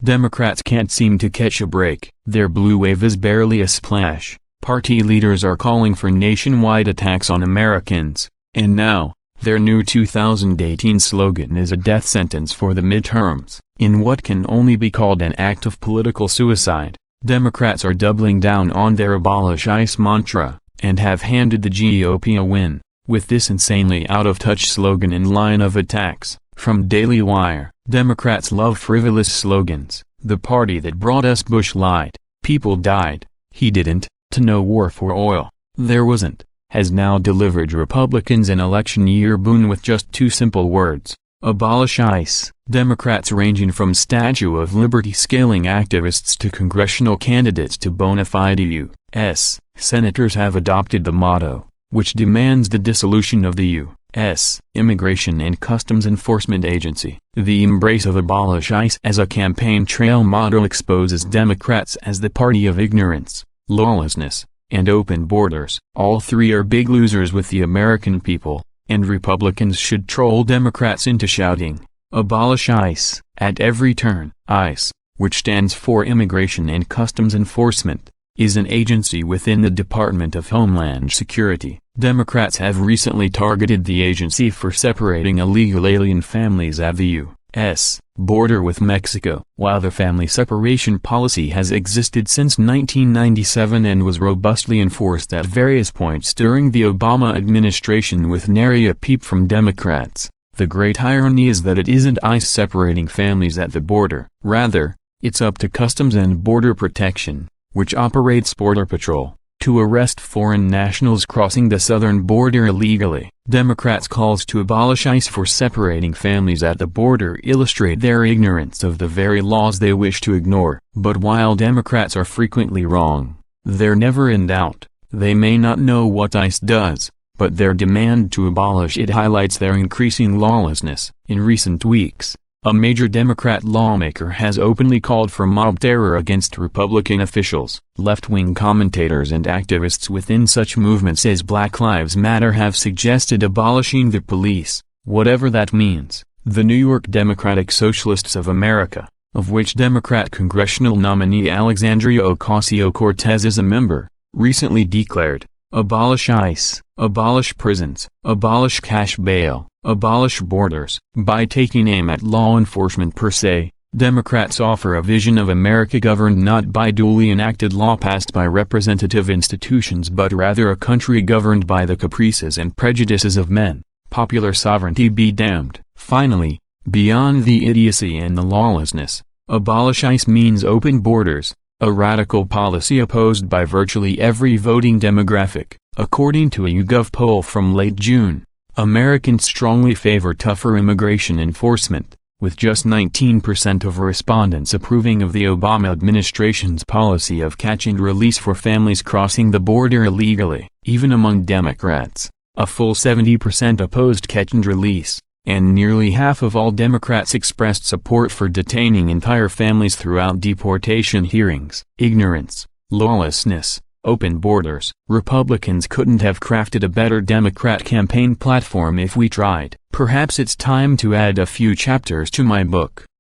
Democrats can't seem to catch a break. Their blue wave is barely a splash. Party leaders are calling for nationwide attacks on Americans, and now, their new 2018 slogan is a death sentence for the midterms. In what can only be called an act of political suicide, Democrats are doubling down on their Abolish ICE mantra, and have handed the GOP a win, with this insanely out-of-touch slogan in line of attacks. From Daily Wire, Democrats love frivolous slogans. The party that brought us Bush lied. People died. He didn't. To no war for oil. There wasn't. Has now delivered Republicans an election year boon with just two simple words. Abolish ICE. Democrats ranging from Statue of Liberty scaling activists to congressional candidates to bona fide U.S. senators have adopted the motto, which demands the dissolution of the U.S. Immigration and Customs Enforcement Agency. The embrace of Abolish ICE as a campaign trail motto exposes Democrats as the party of ignorance, lawlessness, and open borders. All three are big losers with the American people, and Republicans should troll Democrats into shouting, "Abolish ICE," at every turn. ICE, which stands for Immigration and Customs Enforcement, is an agency within the Department of Homeland Security. Democrats have recently targeted the agency for separating illegal alien families at the U.S. border with Mexico. While the family separation policy has existed since 1997 and was robustly enforced at various points during the Obama administration with nary a peep from Democrats, the great irony is that it isn't ICE separating families at the border. Rather, it's up to Customs and Border Protection, which operates Border Patrol, to arrest foreign nationals crossing the southern border illegally. Democrats' calls to abolish ICE for separating families at the border illustrate their ignorance of the very laws they wish to ignore. But while Democrats are frequently wrong, they're never in doubt. They may not know what ICE does, but their demand to abolish it highlights their increasing lawlessness. In recent weeks, a major Democrat lawmaker has openly called for mob terror against Republican officials. Left-wing commentators and activists within such movements as Black Lives Matter have suggested abolishing the police, whatever that means. The New York Democratic Socialists of America, of which Democrat congressional nominee Alexandria Ocasio-Cortez is a member, recently declared, "Abolish ICE, abolish prisons, abolish cash bail, abolish borders." By taking aim at law enforcement per se, Democrats offer a vision of America governed not by duly enacted law passed by representative institutions but rather a country governed by the caprices and prejudices of men. Popular sovereignty be damned. Finally, beyond the idiocy and the lawlessness, abolish ICE means open borders, a radical policy opposed by virtually every voting demographic. According to a YouGov poll from late June, Americans strongly favor tougher immigration enforcement, with just 19% of respondents approving of the Obama administration's policy of catch and release for families crossing the border illegally. Even among Democrats, a full 70% opposed catch and release, and nearly half of all Democrats expressed support for detaining entire families throughout deportation hearings. Ignorance, lawlessness, open borders. Republicans couldn't have crafted a better Democrat campaign platform if we tried. Perhaps it's time to add a few chapters to my book.